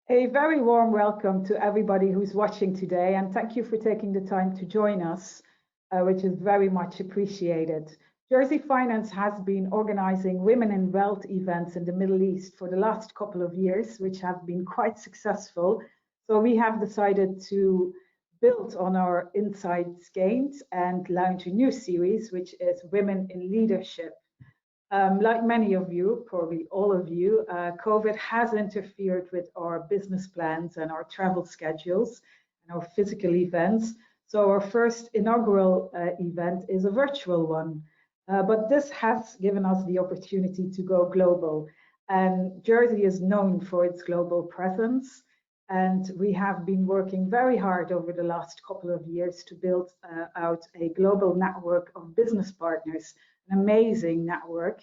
A very warm welcome to everybody who's watching today, and thank you for taking the time to join us, which is very much appreciated. Jersey Finance has been organizing Women in Wealth events in the Middle East for the last couple of years, which have been quite successful. So we have decided to build on our insights gained and launch a new series, which is Women in Leadership. Like many of you, probably all of you, COVID has interfered with our business plans and our travel schedules and our physical events. So our first inaugural event is a virtual one. But this has given us the opportunity to go global. And Jersey is known for its global presence. And we have been working very hard over the last couple of years to build out a global network of business partners, an amazing network,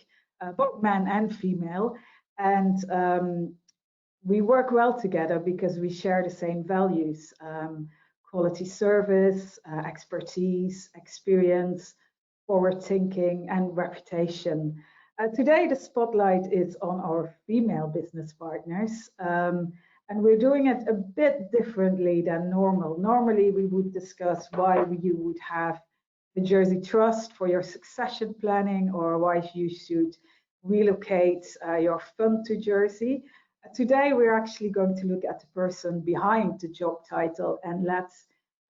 both men and female. And we work well together because we share the same values, quality service, expertise, experience, forward thinking, and reputation. Today, the spotlight is on our female business partners. And we're doing it a bit differently than normal. Normally, we would discuss why you would have the Jersey Trust for your succession planning or why you should relocate your fund to Jersey. Today, we're actually going to look at the person behind the job title and let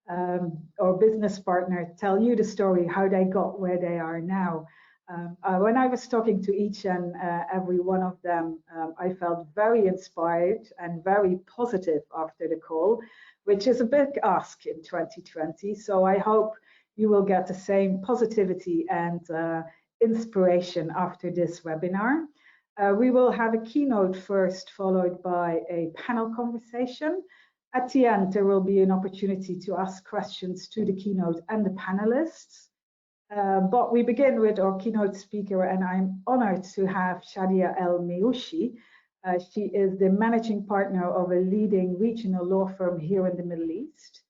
our business partner tell you the story, how they got where they are now. When I was talking to each and every one of them, I felt very inspired and very positive after the call, which is a big ask in 2020. So I hope you will get the same positivity and inspiration after this webinar. We will have a keynote first, followed by a panel conversation. At the end, there will be an opportunity to ask questions to the keynote and the panelists. But we begin with our keynote speaker, and I'm honored to have Shadia El-Meushi. She is the managing partner of a leading regional law firm here in the Middle East.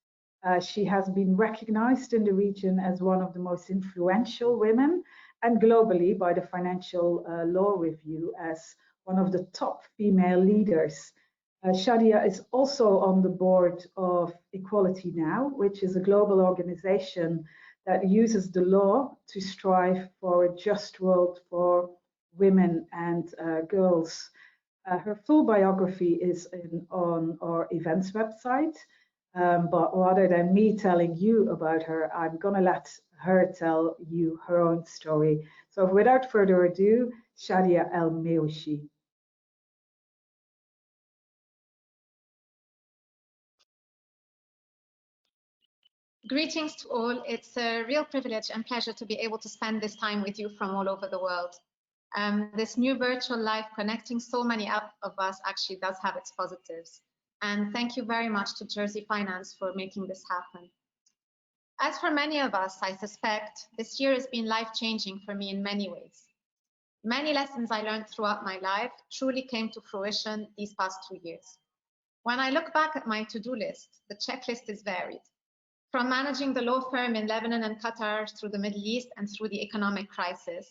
She has been recognized in the region as one of the most influential women and globally by the Financial Law Review as one of the top female leaders. Shadia is also on the board of Equality Now, which is a global organization that uses the law to strive for a just world for women and girls. Her full biography is on our events website, but rather than me telling you about her, I'm going to let her tell you her own story. So without further ado, Shadia El-Meushi. Greetings to all. It's a real privilege and pleasure to be able to spend this time with you from all over the world. This new virtual life connecting so many of us actually does have its positives. And thank you very much to Jersey Finance for making this happen. As for many of us, I suspect this year has been life-changing for me in many ways. Many lessons I learned throughout my life truly came to fruition these past 2 years. When I look back at my to-do list, the checklist is varied. From managing the law firm in Lebanon and Qatar through the Middle East and through the economic crisis,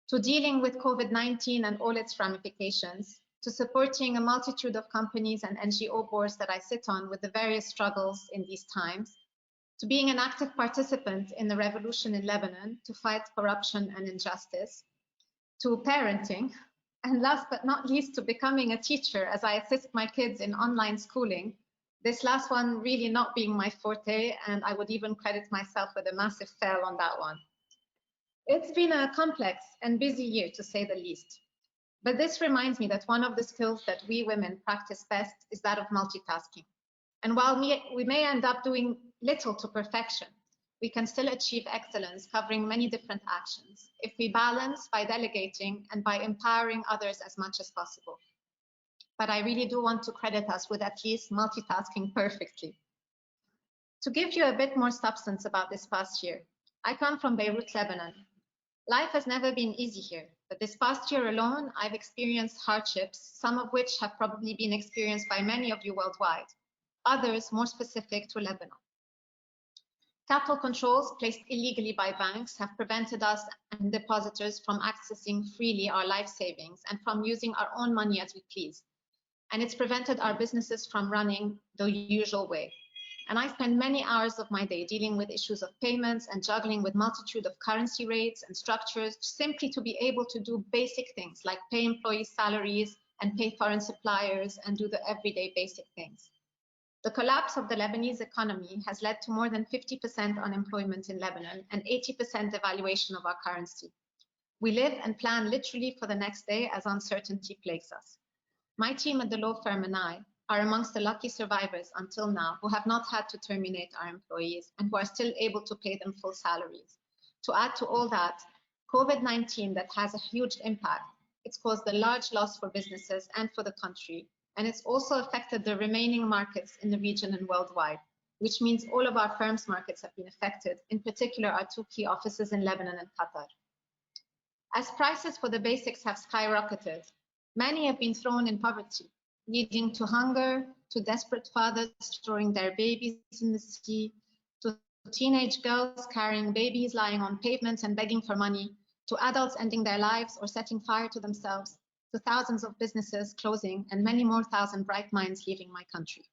to dealing with COVID-19 and all its ramifications, to supporting a multitude of companies and NGO boards that I sit on with the various struggles in these times, to being an active participant in the revolution in Lebanon to fight corruption and injustice, to parenting, and last but not least, to becoming a teacher as I assist my kids in online schooling. This last one really not being my forte, and I would even credit myself with a massive fail on that one. It's been a complex and busy year, to say the least. But this reminds me that one of the skills that we women practice best is that of multitasking. And while we may end up doing little to perfection, we can still achieve excellence covering many different actions if we balance by delegating and by empowering others as much as possible. But I really do want to credit us with at least multitasking perfectly. To give you a bit more substance about this past year, I come from Beirut, Lebanon. Life has never been easy here, but this past year alone, I've experienced hardships, some of which have probably been experienced by many of you worldwide, others more specific to Lebanon. Capital controls placed illegally by banks have prevented us and depositors from accessing freely our life savings and from using our own money as we please. and it's prevented our businesses from running the usual way. And I spend many hours of my day dealing with issues of payments and juggling with multitude of currency rates and structures simply to be able to do basic things like pay employees' salaries and pay foreign suppliers and do the everyday basic things. The collapse of the Lebanese economy has led to more than 50% unemployment in Lebanon and 80% devaluation of our currency. We live and plan literally for the next day as uncertainty plagues us. My team at the law firm and I are amongst the lucky survivors until now who have not had to terminate our employees and who are still able to pay them full salaries. To add to all that, COVID-19 that has a huge impact, it's caused a large loss for businesses and for the country, and it's also affected the remaining markets in the region and worldwide, which means all of our firm's markets have been affected, in particular our two key offices in Lebanon and Qatar. As prices for the basics have skyrocketed, many have been thrown in poverty, leading to hunger, to desperate fathers throwing their babies in the sea, to teenage girls carrying babies lying on pavements and begging for money, to adults ending their lives or setting fire to themselves, to thousands of businesses closing and many more thousand bright minds leaving my country.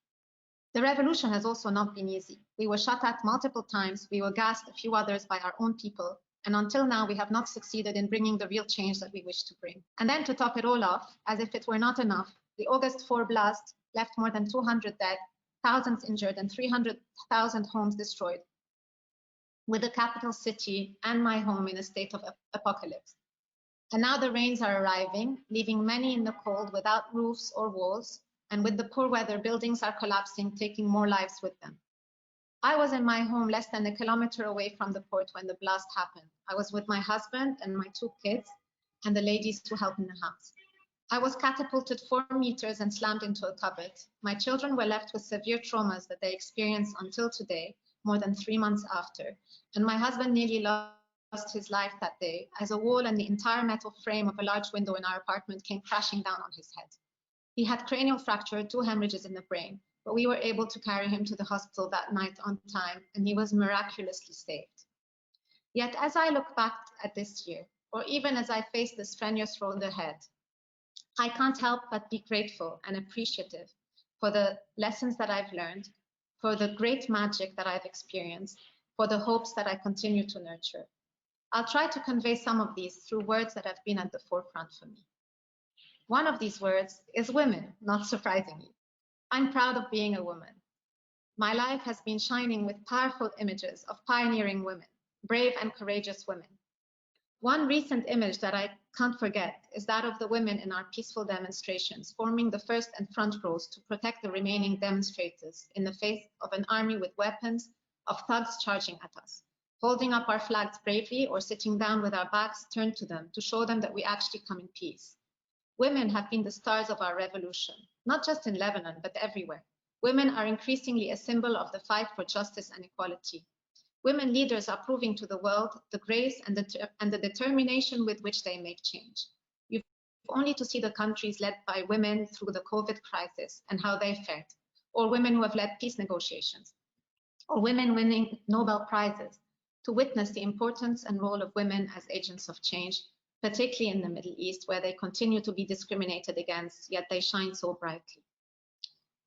The revolution has also not been easy. We were shot at multiple times, we were gassed a few others by our own people, and until now, we have not succeeded in bringing the real change that we wish to bring. And then to top it all off, as if it were not enough, the August 4 blast left more than 200 dead, thousands injured, and 300,000 homes destroyed, with the capital city and my home in a state of apocalypse. And now the rains are arriving, leaving many in the cold without roofs or walls, and with the poor weather, buildings are collapsing, taking more lives with them. I was in my home less than a kilometer away from the port when the blast happened. I was with my husband and my two kids and the ladies who helped in the house. I was catapulted 4 meters and slammed into a cupboard. My children were left with severe traumas that they experienced until today, more than 3 months after. And my husband nearly lost his life that day as a wall and the entire metal frame of a large window in our apartment came crashing down on his head. He had cranial fracture, 2 hemorrhages in the brain, but we were able to carry him to the hospital that night on time, and he was miraculously saved. Yet as I look back at this year, or even as I face the strenuous road ahead, I can't help but be grateful and appreciative for the lessons that I've learned, for the great magic that I've experienced, for the hopes that I continue to nurture. I'll try to convey some of these through words that have been at the forefront for me. One of these words is women, not surprisingly. I'm proud of being a woman. My life has been shining with powerful images of pioneering women, brave and courageous women. One recent image that I can't forget is that of the women in our peaceful demonstrations, forming the first and front rows to protect the remaining demonstrators in the face of an army with weapons, of thugs charging at us, holding up our flags bravely or sitting down with our backs turned to them to show them that we actually come in peace. Women have been the stars of our revolution, not just in Lebanon, but everywhere. Women are increasingly a symbol of the fight for justice and equality. Women leaders are proving to the world the grace and the determination with which they make change. You've only to see the countries led by women through the COVID crisis and how they fared, or women who have led peace negotiations, or women winning Nobel Prizes, to witness the importance and role of women as agents of change, particularly in the Middle East, where they continue to be discriminated against, yet they shine so brightly.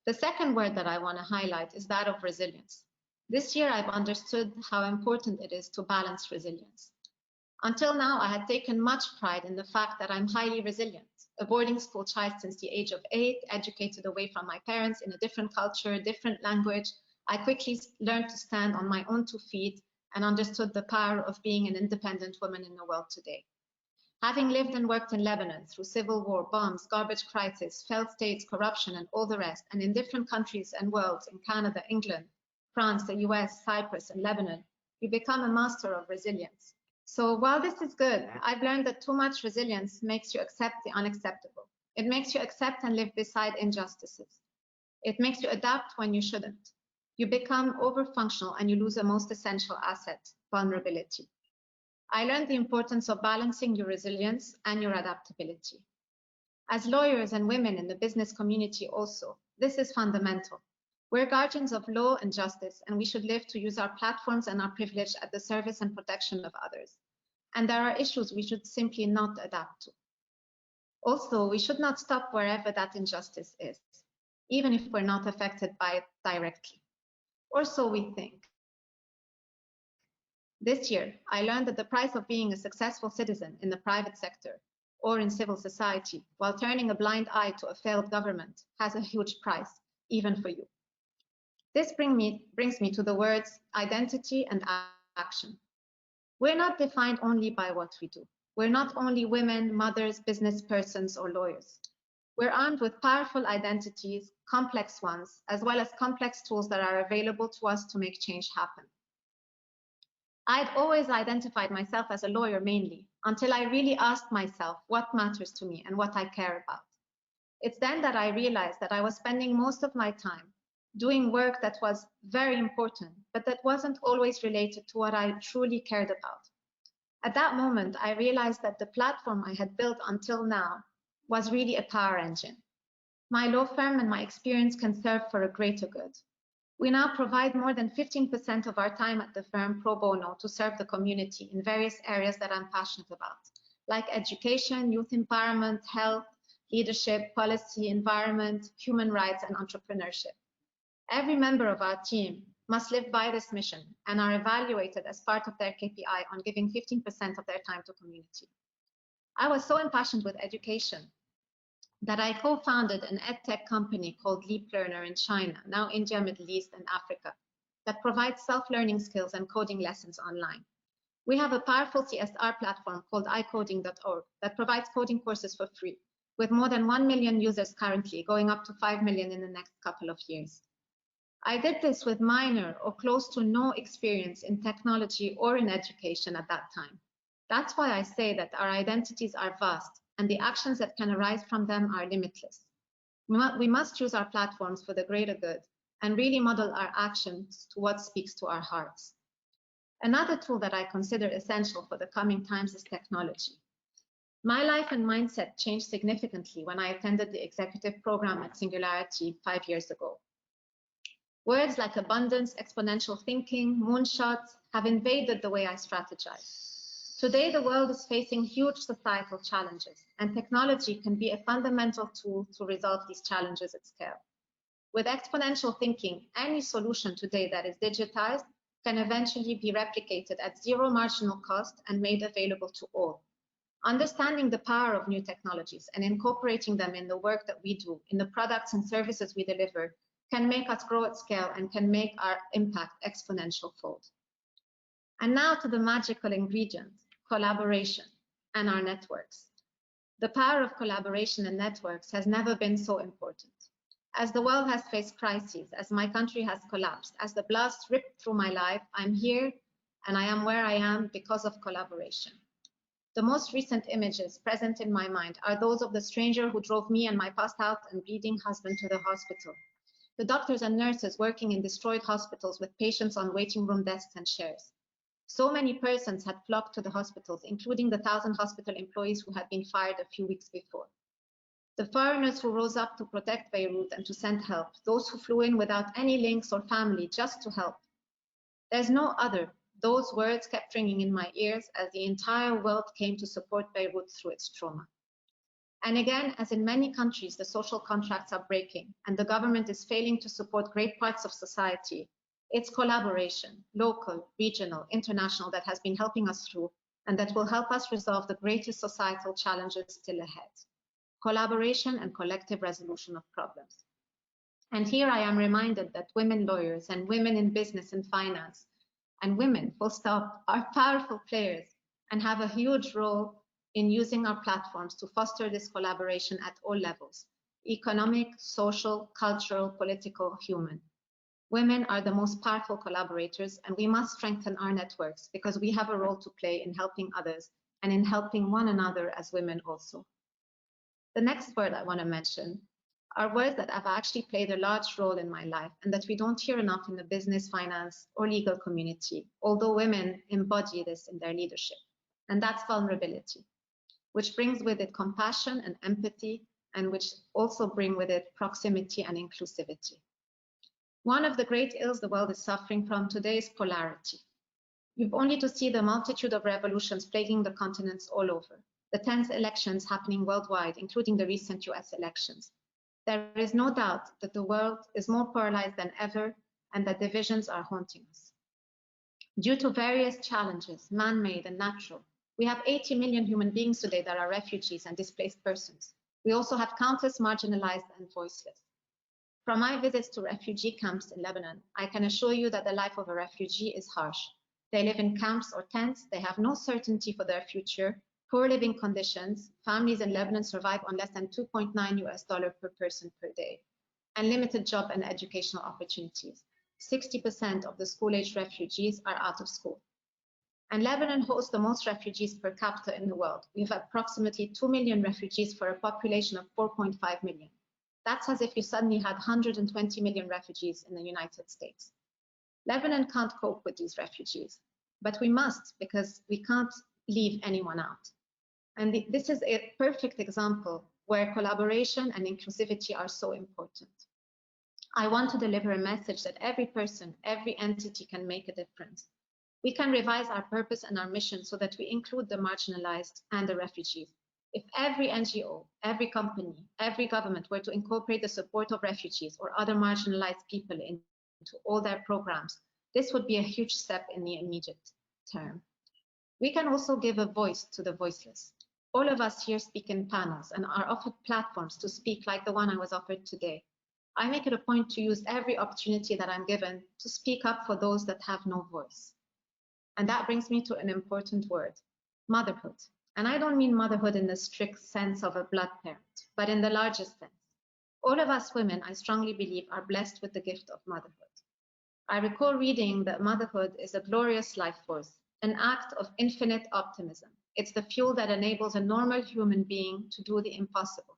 The second word that I want to highlight is that of resilience. This year, I've understood how important it is to balance resilience. Until now, I had taken much pride in the fact that I'm highly resilient, a boarding school child since the age of 8, educated away from my parents in a different culture, different language. I quickly learned to stand on my own 2 feet and understood the power of being an independent woman in the world today. Having lived and worked in Lebanon through civil war, bombs, garbage crisis, failed states, corruption, and all the rest, and in different countries and worlds, in Canada, England, France, the US, Cyprus, and Lebanon, you become a master of resilience. So while this is good, I've learned that too much resilience makes you accept the unacceptable. It makes you accept and live beside injustices. It makes you adapt when you shouldn't. You become overfunctional and you lose a most essential asset, vulnerability. I learned the importance of balancing your resilience and your adaptability. As lawyers and women in the business community also, this is fundamental. We're guardians of law and justice, and we should live to use our platforms and our privilege at the service and protection of others. And there are issues we should simply not adapt to. Also, we should not stop wherever that injustice is, even if we're not affected by it directly. Or so we think. This year, I learned that the price of being a successful citizen in the private sector or in civil society while turning a blind eye to a failed government has a huge price, even for you. This brings me to the words identity and action. We're not defined only by what we do. We're not only women, mothers, business persons, or lawyers. We're armed with powerful identities, complex ones, as well as complex tools that are available to us to make change happen. I'd always identified myself as a lawyer mainly, until I really asked myself what matters to me and what I care about. It's then that I realized that I was spending most of my time doing work that was very important, but that wasn't always related to what I truly cared about. At that moment, I realized that the platform I had built until now was really a power engine. My law firm and my experience can serve for a greater good. We now provide more than 15% of our time at the firm pro bono to serve the community in various areas that I'm passionate about, like education, youth empowerment, health, leadership, policy, environment, human rights, and entrepreneurship. Every member of our team must live by this mission and are evaluated as part of their KPI on giving 15% of their time to community. I was so impassioned with education that I co-founded an edtech company called Leap Learner in China, now India, Middle East, and Africa, that provides self-learning skills and coding lessons online. We have a powerful CSR platform called iCoding.org that provides coding courses for free, with more than 1 million users currently, going up to 5 million in the next couple of years. I did this with minor or close to no experience in technology or in education at that time. That's why I say that our identities are vast and the actions that can arise from them are limitless. We must use our platforms for the greater good and really model our actions to what speaks to our hearts. Another tool that I consider essential for the coming times is technology. My life and mindset changed significantly when I attended the executive program at Singularity 5 years ago. Words like abundance, exponential thinking, moonshots have invaded the way I strategize. Today, the world is facing huge societal challenges, and technology can be a fundamental tool to resolve these challenges at scale. With exponential thinking, any solution today that is digitized can eventually be replicated at zero marginal cost and made available to all. Understanding the power of new technologies and incorporating them in the work that we do, in the products and services we deliver, can make us grow at scale and can make our impact exponential fold. And now to the magical ingredient, collaboration and our networks. The power of collaboration and networks has never been so important. As the world has faced crises, as my country has collapsed, as the blast ripped through my life, I'm here and I am where I am because of collaboration. The most recent images present in my mind are those of the stranger who drove me and my passed out and bleeding husband to the hospital. The doctors and nurses working in destroyed hospitals with patients on waiting room desks and chairs. So many persons had flocked to the hospitals, including the 1,000 hospital employees who had been fired a few weeks before. The foreigners who rose up to protect Beirut and to send help, those who flew in without any links or family just to help. There's no other. Those words kept ringing in my ears as the entire world came to support Beirut through its trauma. And again, as in many countries, the social contracts are breaking and the government is failing to support great parts of society. It's collaboration, local, regional, international, that has been helping us through and that will help us resolve the greatest societal challenges still ahead. Collaboration and collective resolution of problems. And here I am reminded that women lawyers and women in business and finance and women, full stop, are powerful players and have a huge role in using our platforms to foster this collaboration at all levels: economic, social, cultural, political, human. Women are the most powerful collaborators, and we must strengthen our networks because we have a role to play in helping others and in helping one another as women also. The next word I want to mention are words that have actually played a large role in my life and that we don't hear enough in the business, finance, or legal community, although women embody this in their leadership, and that's vulnerability, which brings with it compassion and empathy, and which also bring with it proximity and inclusivity. One of the great ills the world is suffering from today is polarity. You've only to see the multitude of revolutions plaguing the continents all over. the tense elections happening worldwide, including the recent US elections. There is no doubt that the world is more polarized than ever and that divisions are haunting us. Due to various challenges, man-made and natural, we have 80 million human beings today that are refugees and displaced persons. We also have countless marginalized and voiceless. From my visits to refugee camps in Lebanon, I can assure you that the life of a refugee is harsh. They live in camps or tents, they have no certainty for their future, poor living conditions. Families in Lebanon survive on less than $2.9 per person per day, and limited job and educational opportunities. 60% of the school-age refugees are out of school. And Lebanon hosts the most refugees per capita in the world. We have approximately 2 million refugees for a population of 4.5 million. That's as if you suddenly had 120 million refugees in the United States. Lebanon can't cope with these refugees, but we must, because we can't leave anyone out. And this is a perfect example where collaboration and inclusivity are so important. I want to deliver a message that every person, every entity can make a difference. We can revise our purpose and our mission so that we include the marginalized and the refugees. If every NGO, every company, every government were to incorporate the support of refugees or other marginalized people into all their programs, this would be a huge step in the immediate term. We can also give a voice to the voiceless. All of us here speak in panels and are offered platforms to speak like the one I was offered today. I make it a point to use every opportunity that I'm given to speak up for those that have no voice. And that brings me to an important word, motherhood. And I don't mean motherhood in the strict sense of a blood parent, but in the largest sense. All of us women, I strongly believe, are blessed with the gift of motherhood. I recall reading that motherhood is a glorious life force, an act of infinite optimism. It's the fuel that enables a normal human being to do the impossible.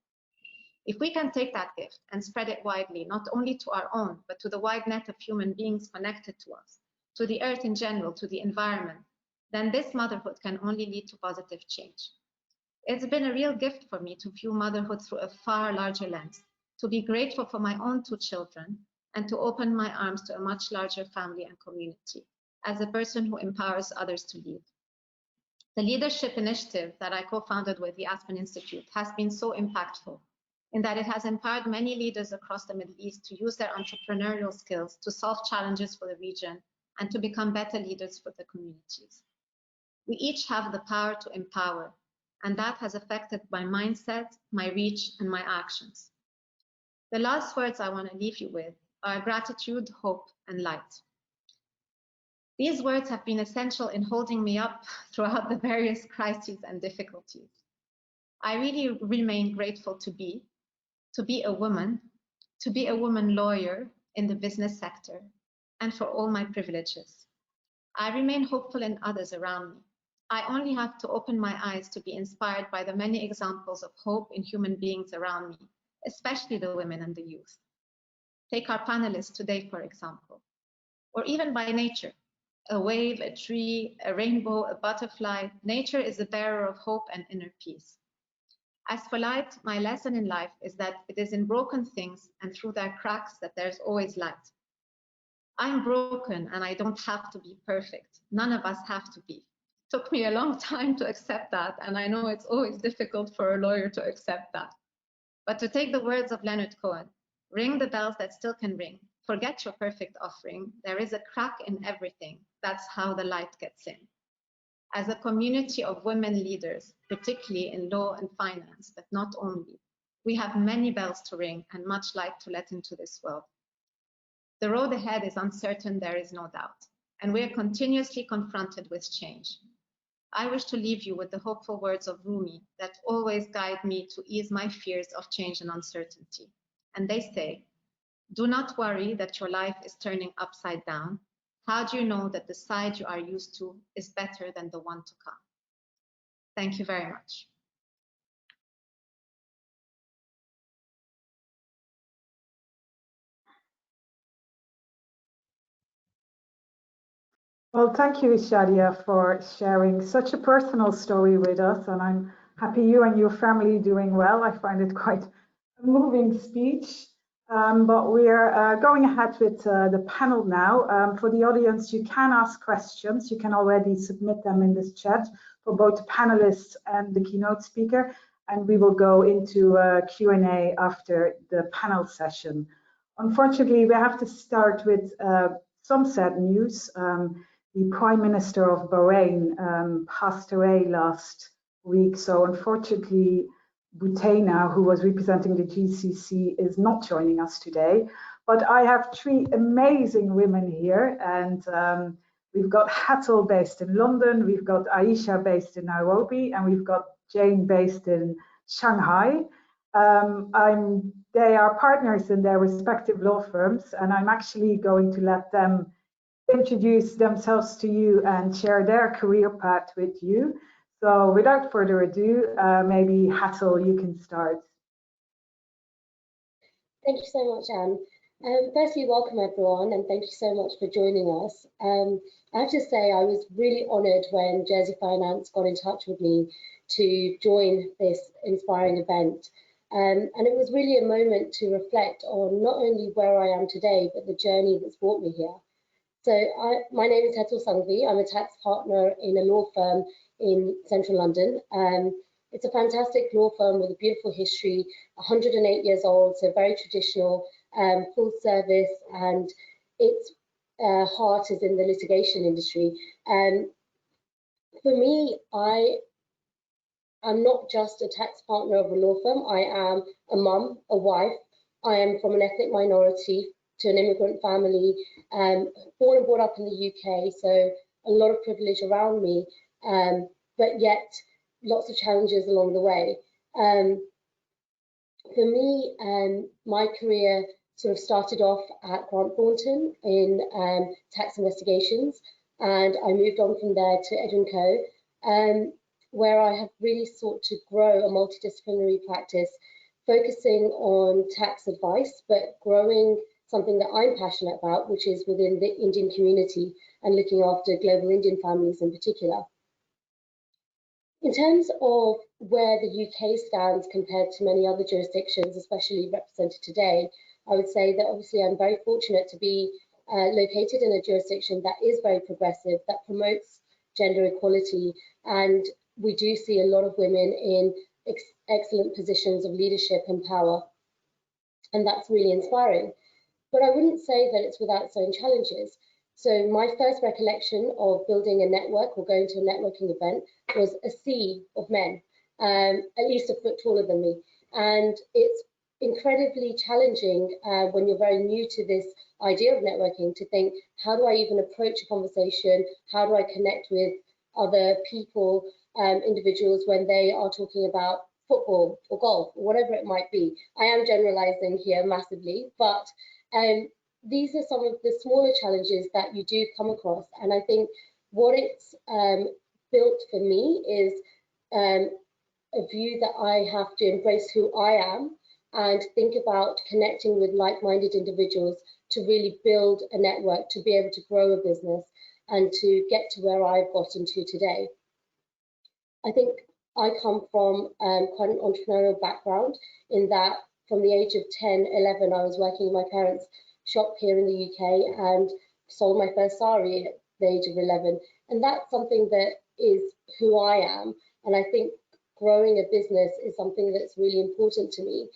If we can take that gift and spread it widely, not only to our own, but to the wide net of human beings connected to us, to the earth in general, to the environment, then this motherhood can only lead to positive change. It's been a real gift for me to view motherhood through a far larger lens, to be grateful for my own 2 children, and to open my arms to a much larger family and community, as a person who empowers others to lead. The leadership initiative that I co-founded with the Aspen Institute has been so impactful in that it has empowered many leaders across the Middle East to use their entrepreneurial skills to solve challenges for the region and to become better leaders for the communities. We each have the power to empower, and that has affected my mindset, my reach, and my actions. The last words I want to leave you with are gratitude, hope, and light. These words have been essential in holding me up throughout the various crises and difficulties. I really remain grateful to be a woman lawyer in the business sector, and for all my privileges. I remain hopeful in others around me. I only have to open my eyes to be inspired by the many examples of hope in human beings around me, especially the women and the youth. Take our panelists today, for example, or even by nature. A wave, a tree, a rainbow, a butterfly. Nature is the bearer of hope and inner peace. As for light, my lesson in life is that it is in broken things and through their cracks that there's always light. I'm broken and I don't have to be perfect. None of us have to be. It took me a long time to accept that, and I know it's always difficult for a lawyer to accept that. But to take the words of Leonard Cohen, ring the bells that still can ring. Forget your perfect offering. There is a crack in everything. That's how the light gets in. As a community of women leaders, particularly in law and finance, but not only, we have many bells to ring and much light to let into this world. The road ahead is uncertain, there is no doubt, and we are continuously confronted with change. I wish to leave you with the hopeful words of Rumi that always guide me to ease my fears of change and uncertainty. And they say, do not worry that your life is turning upside down. How do you know that the side you are used to is better than the one to come? Thank you very much. Well, thank you, Shadia, for sharing such a personal story with us. And I'm happy you and your family doing well. I find it quite a moving speech. But we're going ahead with the panel now. For the audience, you can ask questions. You can already submit them in this chat for both the panelists and the keynote speaker. And we will go into Q&A after the panel session. Unfortunately, we have to start with some sad news. The Prime Minister of Bahrain passed away last week. So unfortunately, Butena, who was representing the GCC, is not joining us today. But I have three amazing women here, and we've got Hetzel based in London, we've got Aisha based in Nairobi, and we've got Jane based in Shanghai. They are partners in their respective law firms, and I'm actually going to let them introduce themselves to you and share their career path with you. So without further ado, maybe Hetzel, you can start. Thank you so much, Anne. Firstly, welcome everyone, and thank you so much for joining us. I have to say I was really honoured when Jersey Finance got in touch with me to join this inspiring event. And it was really a moment to reflect on not only where I am today, but the journey that's brought me here. So my name is Hetzel Sangvi. I'm a tax partner in a law firm in central London. It's a fantastic law firm with a beautiful history, 108 years old, so very traditional, full service, and its heart is in the litigation industry. For me, I'm not just a tax partner of a law firm. I am a mum, a wife. I am from an ethnic minority to an immigrant family, born and brought up in the UK, so a lot of privilege around me, but yet lots of challenges along the way. For me, my career sort of started off at Grant Thornton in tax investigations, and I moved on from there to Edwin Co, where I have really sought to grow a multidisciplinary practice, focusing on tax advice, but growing something that I'm passionate about, which is within the Indian community and looking after global Indian families in particular. In terms of where the UK stands compared to many other jurisdictions, especially represented today, I would say that obviously I'm very fortunate to be located in a jurisdiction that is very progressive, that promotes gender equality, and we do see a lot of women in excellent positions of leadership and power, and that's really inspiring. But I wouldn't say that it's without its own challenges. So my first recollection of building a network or going to a networking event was a sea of men, at least a foot taller than me. And it's incredibly challenging when you're very new to this idea of networking to think, how do I even approach a conversation? How do I connect with other people, individuals, when they are talking about football or golf or whatever it might be? I am generalizing here massively, but these are some of the smaller challenges that you do come across. And I think what it's built for me is a view that I have to embrace who I am and think about connecting with like-minded individuals to really build a network, to be able to grow a business and to get to where I've gotten to today. I think I come from quite an entrepreneurial background, in that from the age of 10, 11, I was working in my parents' shop here in the UK and sold my first sari at the age of 11. And that's something that is who I am. And I think growing a business is something that's really important to me.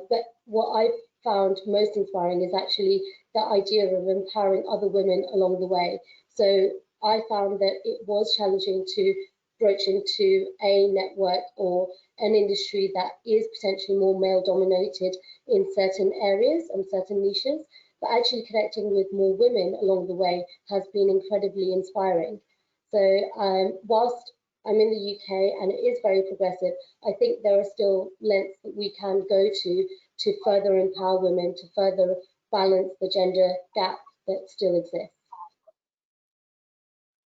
But what I've found most inspiring is actually the idea of empowering other women along the way. So I found that it was challenging to broach into a network or an industry that is potentially more male dominated in certain areas and certain niches, but actually connecting with more women along the way has been incredibly inspiring. So whilst I'm in the UK and it is very progressive, I think there are still lengths that we can go to further empower women, to further balance the gender gap that still exists.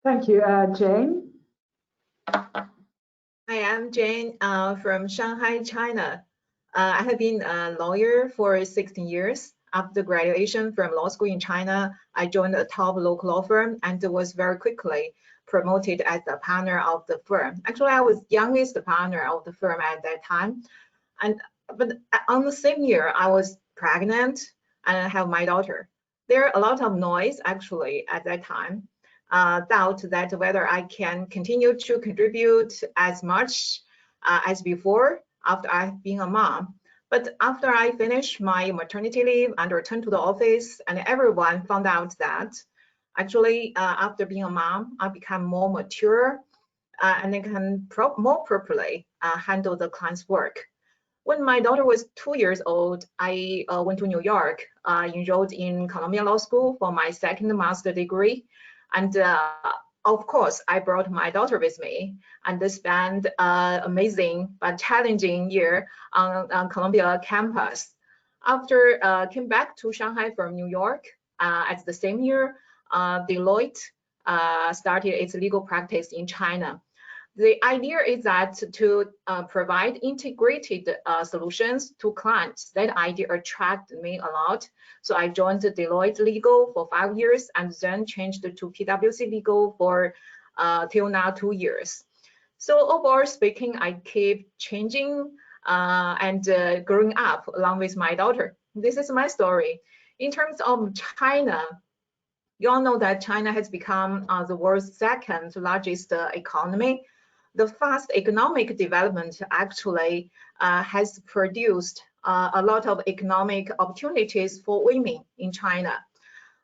Thank you, Jane. Hi, I'm Jane from Shanghai, China. I have been a lawyer for 16 years. After graduation from law school in China, I joined a top local law firm and was very quickly promoted as a partner of the firm. Actually, I was youngest partner of the firm at that time. But on the same year, I was pregnant and have my daughter. There are a lot of noise actually at that time. Doubt that whether I can continue to contribute as much as before after I've been a mom. But after I finished my maternity leave and returned to the office, and everyone found out that actually after being a mom, I became more mature and I can more properly handle the client's work. When my daughter was 2 years old, I went to New York, enrolled in Columbia Law School for my second master's degree. And of course, I brought my daughter with me and spent an amazing but challenging year on Columbia campus. After came back to Shanghai from New York, at the same year, Deloitte started its legal practice in China. The idea is that to provide integrated solutions to clients. That idea attracted me a lot. So I joined Deloitte Legal for 5 years and then changed to PwC Legal for till now 2 years. So overall speaking, I keep changing and growing up along with my daughter. This is my story. In terms of China, you all know that China has become the world's second largest economy. The fast economic development actually has produced a lot of economic opportunities for women in China.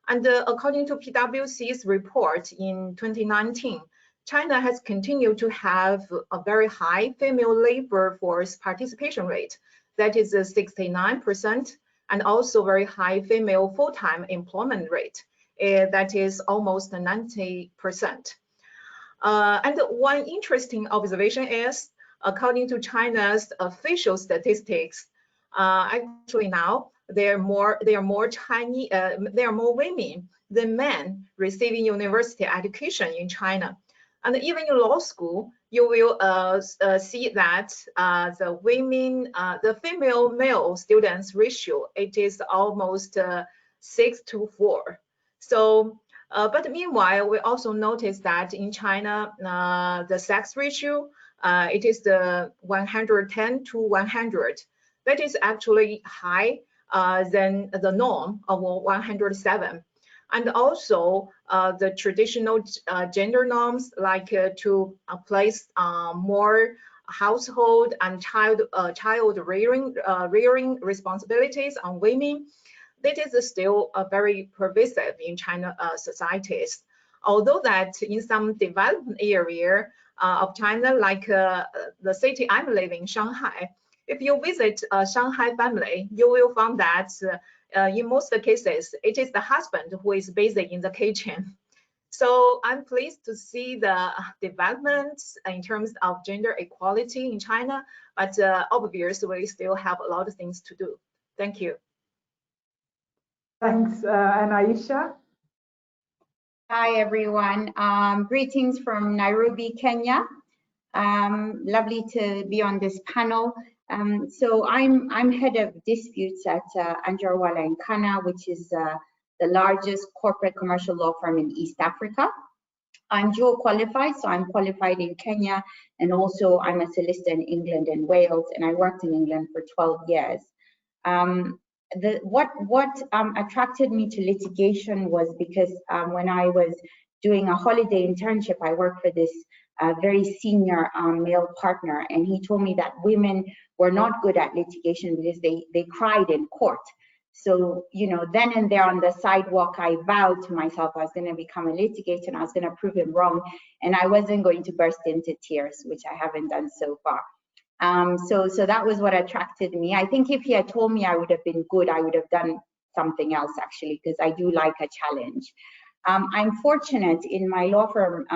And according to PwC's report in 2019, China has continued to have a very high female labor force participation rate, that is 69%, and also very high female full-time employment rate, that is almost 90%. And one interesting observation is, according to China's official statistics, actually now there are more women than men receiving university education in China. And even in law school, you will see that the female-male students ratio, it is almost 6 to 4. So, but meanwhile, we also notice that in China, the sex ratio, it is the 110 to 100. That is actually high than the norm of 107. And also the traditional gender norms, like to place more household and child rearing responsibilities on women. That is still very pervasive in China societies. Although that in some developed area of China, like the city I'm living, Shanghai, if you visit a Shanghai family, you will find that in most cases, it is the husband who is busy in the kitchen. So I'm pleased to see the developments in terms of gender equality in China, but obviously we still have a lot of things to do. Thank you. Thanks, and Aisha? Hi, everyone. Greetings from Nairobi, Kenya. Lovely to be on this panel. So I'm head of disputes at Anjarwala & Khanna, which is the largest corporate commercial law firm in East Africa. I'm dual qualified, so I'm qualified in Kenya, and also I'm a solicitor in England and Wales, and I worked in England for 12 years. What attracted me to litigation was because when I was doing a holiday internship, I worked for this very senior male partner, and he told me that women were not good at litigation because they cried in court. So, you know, then and there on the sidewalk, I vowed to myself I was going to become a litigator and I was going to prove him wrong, and I wasn't going to burst into tears, which I haven't done so far. So that was what attracted me. I think if he had told me I would have been good, I would have done something else, actually, because I do like a challenge. I'm fortunate in my law firm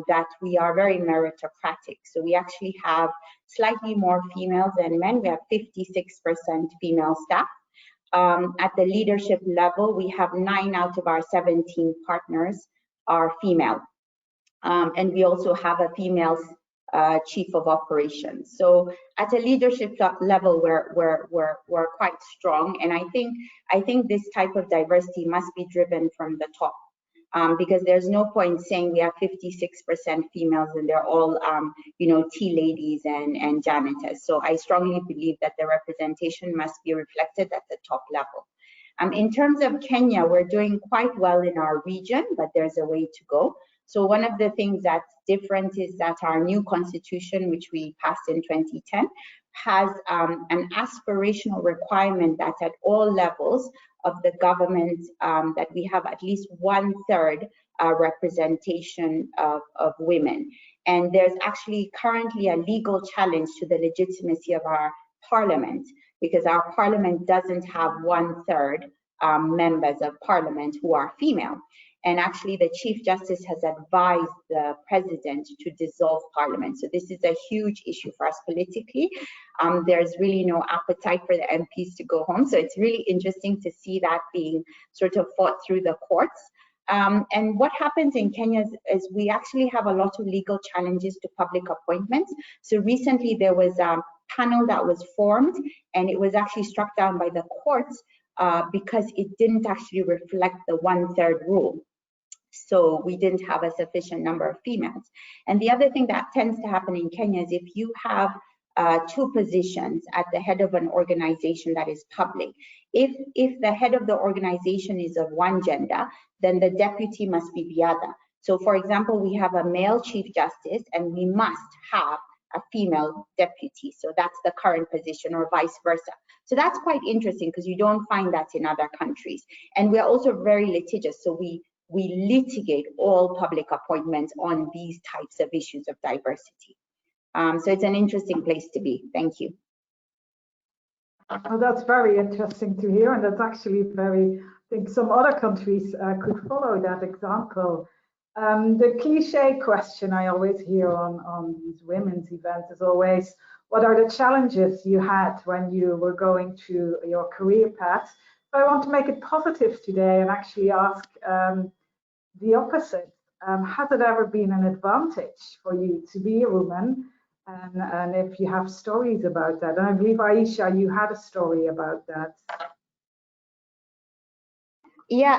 that we are very meritocratic. So we actually have slightly more females than men. We have 56% female staff. At the leadership level, we have 9 out of our 17 partners are female. And we also have a female chief of operations. So at a leadership level, we're quite strong. And I think this type of diversity must be driven from the top. because there's no point saying we have 56% females and they're all, you know, tea ladies and janitors. So I strongly believe that the representation must be reflected at the top level. In terms of Kenya, we're doing quite well in our region, but there's a way to go. So one of the things that's different is that our new constitution, which we passed in 2010, has an aspirational requirement that at all levels of the government that we have at least 1/3 representation of women. And there's actually currently a legal challenge to the legitimacy of our parliament, because our parliament doesn't have 1/3 members of parliament who are female. And actually the Chief Justice has advised the President to dissolve Parliament. So this is a huge issue for us politically. There's really no appetite for the MPs to go home. So it's really interesting to see that being sort of fought through the courts. And what happens in Kenya is we actually have a lot of legal challenges to public appointments. So recently there was a panel that was formed and it was actually struck down by the courts because it didn't actually reflect the 1/3 rule. So we didn't have a sufficient number of females. And the other thing that tends to happen in Kenya is if you have two positions at the head of an organization that is public, if the head of the organization is of one gender, then the deputy must be the other. So for example, we have a male Chief Justice and we must have a female deputy. So that's the current position, or vice versa. So that's quite interesting because you don't find that in other countries. And we're also very litigious. So we litigate all public appointments on these types of issues of diversity. So it's an interesting place to be. Thank you. Oh, that's very interesting to hear, and that's actually very, I think some other countries could follow that example. The cliche question I always hear on these women's events is always, what are the challenges you had when you were going through your career path? So I want to make it positive today and actually ask the opposite. Has it ever been an advantage for you to be a woman? And if you have stories about that. And I believe, Aisha, you had a story about that. Yeah,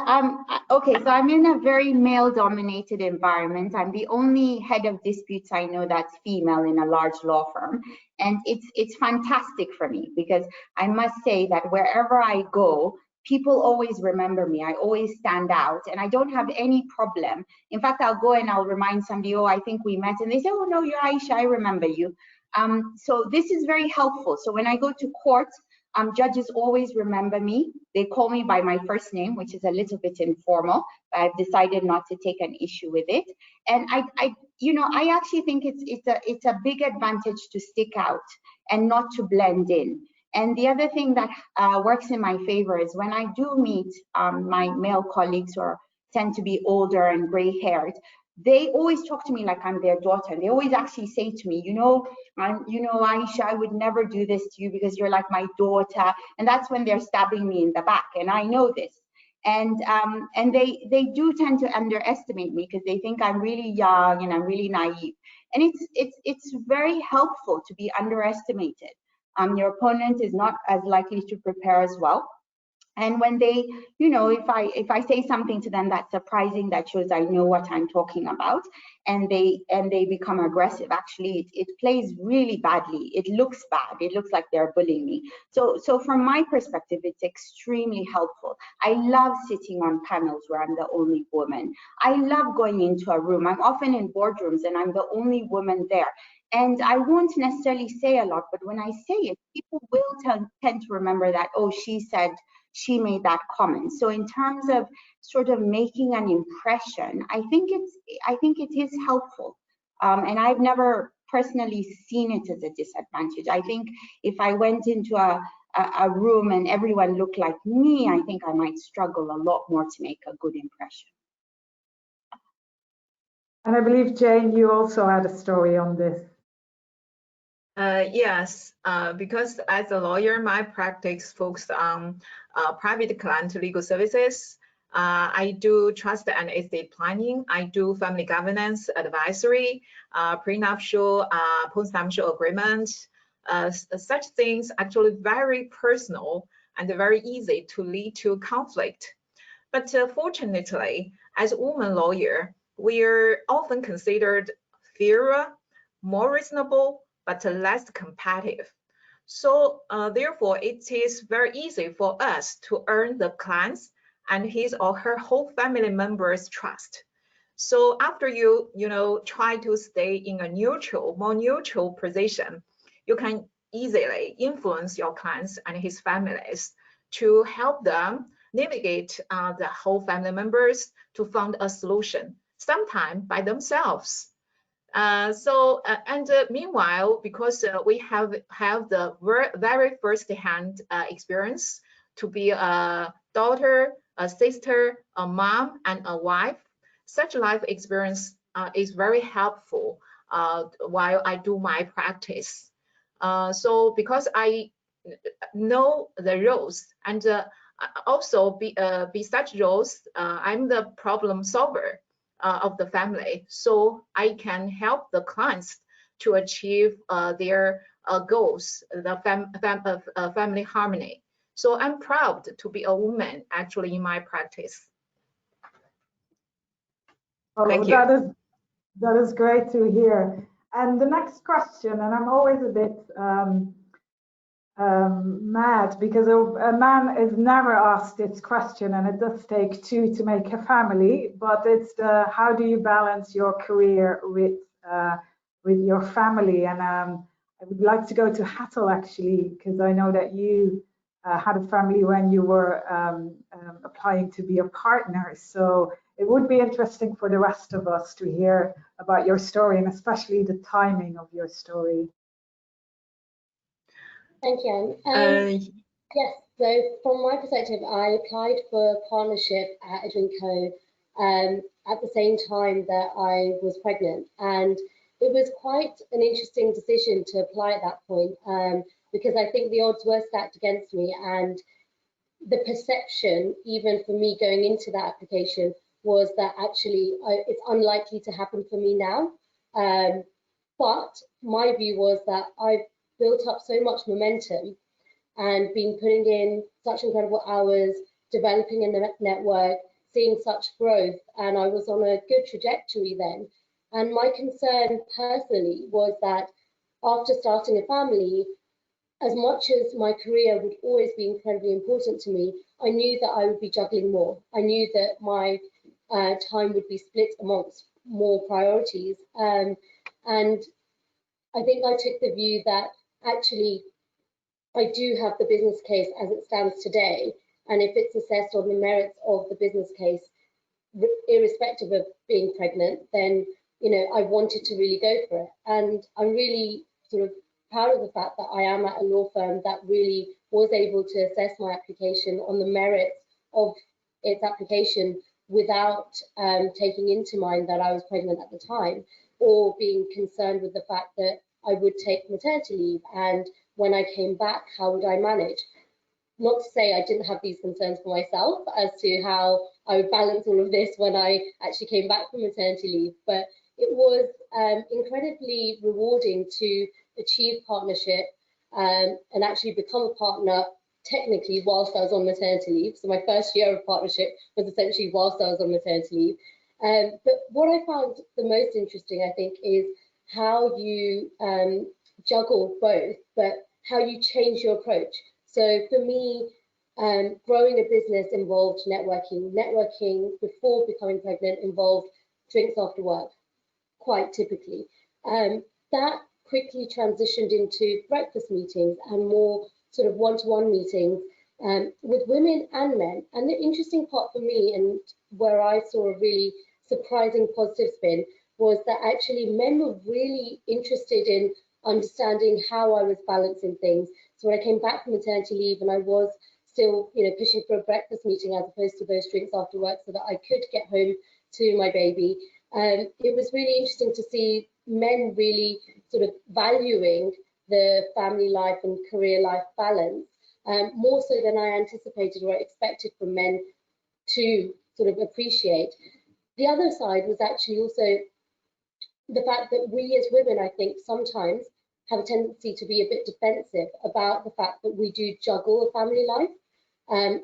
okay, so I'm in a very male-dominated environment. I'm the only head of disputes I know that's female in a large law firm. And it's fantastic for me because I must say that wherever I go, people always remember me. I always stand out and I don't have any problem. In fact, I'll go and I'll remind somebody, oh, I think we met. And they say, oh, no, you're Aisha, I remember you. So this is very helpful. So when I go to court, judges always remember me. They call me by my first name, which is a little bit informal, but I've decided not to take an issue with it. And I actually think it's a big advantage to stick out and not to blend in. And the other thing that works in my favor is when I do meet my male colleagues who tend to be older and gray-haired, they always talk to me like I'm their daughter. And they always actually say to me, you know, Aisha, I would never do this to you because you're like my daughter. And that's when they're stabbing me in the back. And I know this. And they do tend to underestimate me because they think I'm really young and I'm really naive. And it's very helpful to be underestimated. Your opponent is not as likely to prepare as well. And when they, if I say something to them that's surprising, that shows I know what I'm talking about, and they become aggressive, actually it plays really badly. It looks bad. It looks like they're bullying me. So from my perspective, it's extremely helpful. I love sitting on panels where I'm the only woman. I love going into a room. I'm often in boardrooms and I'm the only woman there. And I won't necessarily say a lot, but when I say it, people will tend to remember that, oh, she made that comment. So in terms of sort of making an impression, I think it is helpful. And I've never personally seen it as a disadvantage. I think if I went into a room and everyone looked like me, I think I might struggle a lot more to make a good impression. And I believe, Jane, you also had a story on this. Yes, because as a lawyer, my practice focused on private client legal services. I do trust and estate planning. I do family governance advisory, prenuptial, postnuptial agreement. Such things actually very personal and very easy to lead to conflict. But fortunately, as a woman lawyer, we are often considered fairer, more reasonable, but less competitive. So therefore, it is very easy for us to earn the client's and his or her whole family members' trust. So after you try to stay in a more neutral position, you can easily influence your clients and his families to help them navigate the whole family members to find a solution, sometimes by themselves. Meanwhile, because we have the very first-hand experience to be a daughter, a sister, a mom, and a wife, such life experience is very helpful while I do my practice. So because I know the roles and also be such roles, I'm the problem solver of the family, so I can help the clients to achieve their goals, the family harmony. So I'm proud to be a woman actually in my practice. Thank you. That is great to hear. And the next question, and I'm always a bit mad because a man is never asked this question, and it does take two to make a family, but it's how do you balance your career with your family? And I would like to go to Hetzel actually, because I know that you had a family when you were applying to be a partner. So it would be interesting for the rest of us to hear about your story, and especially the timing of your story. Thank you, Anne. Yes, so from my perspective, I applied for partnership at Edwin Co. At the same time that I was pregnant, and it was quite an interesting decision to apply at that point because I think the odds were stacked against me, and the perception, even for me going into that application, was that actually it's unlikely to happen for me now. But my view was that I've built up so much momentum and been putting in such incredible hours, developing a network, seeing such growth, and I was on a good trajectory then. And my concern personally was that after starting a family, as much as my career would always be incredibly important to me, I knew that I would be juggling more. I knew that my time would be split amongst more priorities. And I think I took the view that actually I do have the business case as it stands today. And if it's assessed on the merits of the business case, irrespective of being pregnant, then, I wanted to really go for it. And I'm really sort of proud of the fact that I am at a law firm that really was able to assess my application on the merits of its application without taking into mind that I was pregnant at the time, or being concerned with the fact that I would take maternity leave, and when I came back, how would I manage? Not to say I didn't have these concerns for myself as to how I would balance all of this when I actually came back from maternity leave, but it was incredibly rewarding to achieve partnership and actually become a partner technically whilst I was on maternity leave. So my first year of partnership was essentially whilst I was on maternity leave. But what I found the most interesting, I think, is how you juggle both, but how you change your approach. So for me, growing a business involved networking. Networking before becoming pregnant involved drinks after work, quite typically. That quickly transitioned into breakfast meetings and more sort of one-to-one meetings with women and men. And the interesting part for me, and where I saw a really surprising positive spin, was that actually men were really interested in understanding how I was balancing things. So when I came back from maternity leave and I was still, pushing for a breakfast meeting as opposed to those drinks after work so that I could get home to my baby, it was really interesting to see men really sort of valuing the family life and career life balance more so than I anticipated or expected from men to sort of appreciate. The other side was actually also the fact that we as women, I think, sometimes have a tendency to be a bit defensive about the fact that we do juggle a family life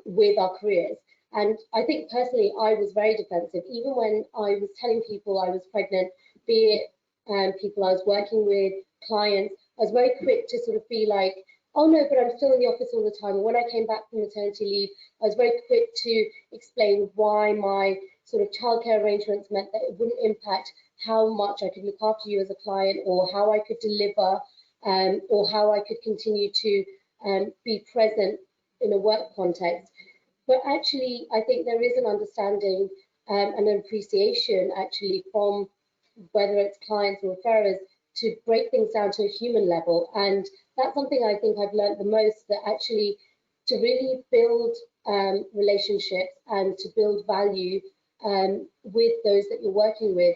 with our careers. And I think personally, I was very defensive. Even when I was telling people I was pregnant, be it people I was working with, clients, I was very quick to sort of be like, oh no, but I'm still in the office all the time. And when I came back from maternity leave, I was very quick to explain why my sort of childcare arrangements meant that it wouldn't impact how much I could look after you as a client, or how I could deliver, or how I could continue to be present in a work context. But actually, I think there is an understanding and an appreciation actually from whether it's clients or referrers to break things down to a human level. And that's something I think I've learned the most, that actually to really build relationships and to build value with those that you're working with,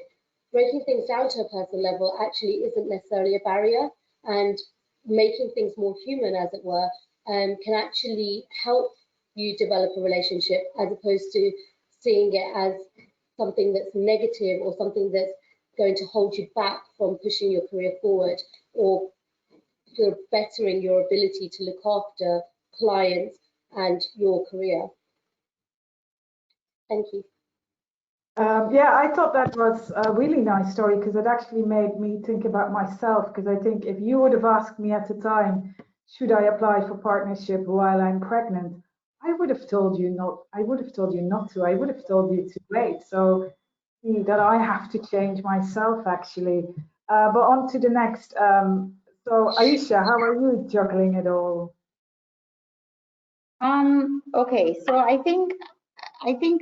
breaking things down to a personal level actually isn't necessarily a barrier, and making things more human, as it were, can actually help you develop a relationship, as opposed to seeing it as something that's negative or something that's going to hold you back from pushing your career forward, or sort of bettering your ability to look after clients and your career. Thank you. Yeah, I thought that was a really nice story, because it actually made me think about myself. Because I think if you would have asked me at the time, should I apply for partnership while I'm pregnant, I would have told you not. I would have told you not to. I would have told you to wait. So that I have to change myself, actually. But on to the next. So Aisha, how are you juggling it all? Okay, so I think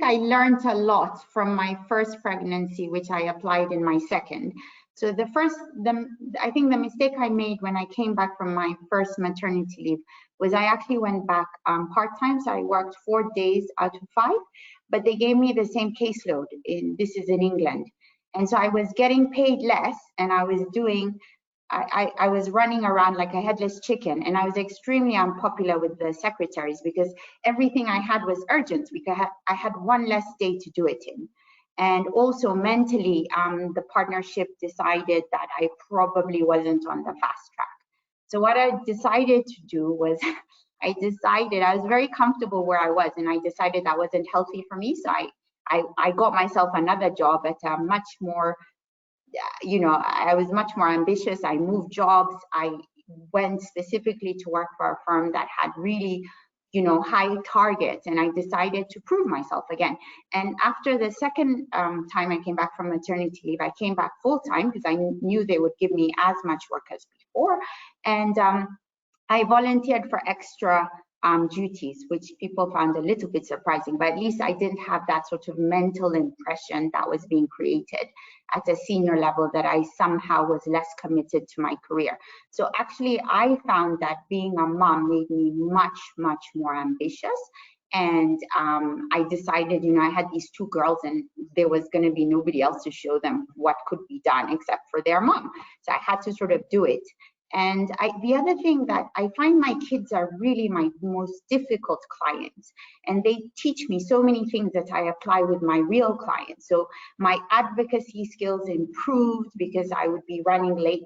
I learned a lot from my first pregnancy, which I applied in my second. So I think the mistake I made when I came back from my first maternity leave was I actually went back part-time. So I worked 4 days out of 5, but they gave me the same caseload. This is in England. And so I was getting paid less, and I was doing, I was running around like a headless chicken, and I was extremely unpopular with the secretaries, because everything I had was urgent, because I had 1 less day to do it in. And also mentally, the partnership decided that I probably wasn't on the fast track. So what I decided to do was, I was very comfortable where I was, and I decided that wasn't healthy for me. So I got myself another job at a much more, I was much more ambitious. I moved jobs. I went specifically to work for a firm that had really, high targets, and I decided to prove myself again. And after the second time I came back from maternity leave, I came back full time, because I knew they would give me as much work as before. And I volunteered for extra duties, which people found a little bit surprising, but at least I didn't have that sort of mental impression that was being created at a senior level, that I somehow was less committed to my career. So actually, I found that being a mom made me much, much more ambitious. And I decided, I had these 2 girls, and there was going to be nobody else to show them what could be done except for their mom. So I had to sort of do it. And the other thing that I find, my kids are really my most difficult clients, and they teach me so many things that I apply with my real clients. So my advocacy skills improved, because I would be running late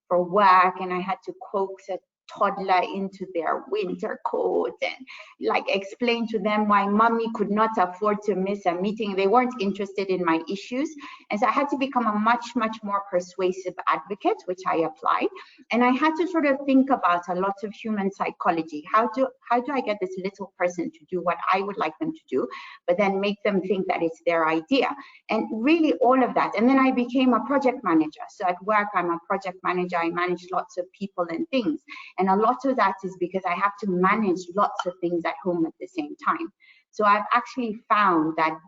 for work, and I had to coax a toddler into their winter coat and like explain to them why mommy could not afford to miss a meeting. They weren't interested in my issues. And so I had to become a much, much more persuasive advocate, which I applied. And I had to sort of think about a lot of human psychology. How do I get this little person to do what I would like them to do, but then make them think that it's their idea? And really all of that. And then I became a project manager. So at work, I'm a project manager. I manage lots of people and things. And a lot of that is because I have to manage lots of things at home at the same time. So I've actually found that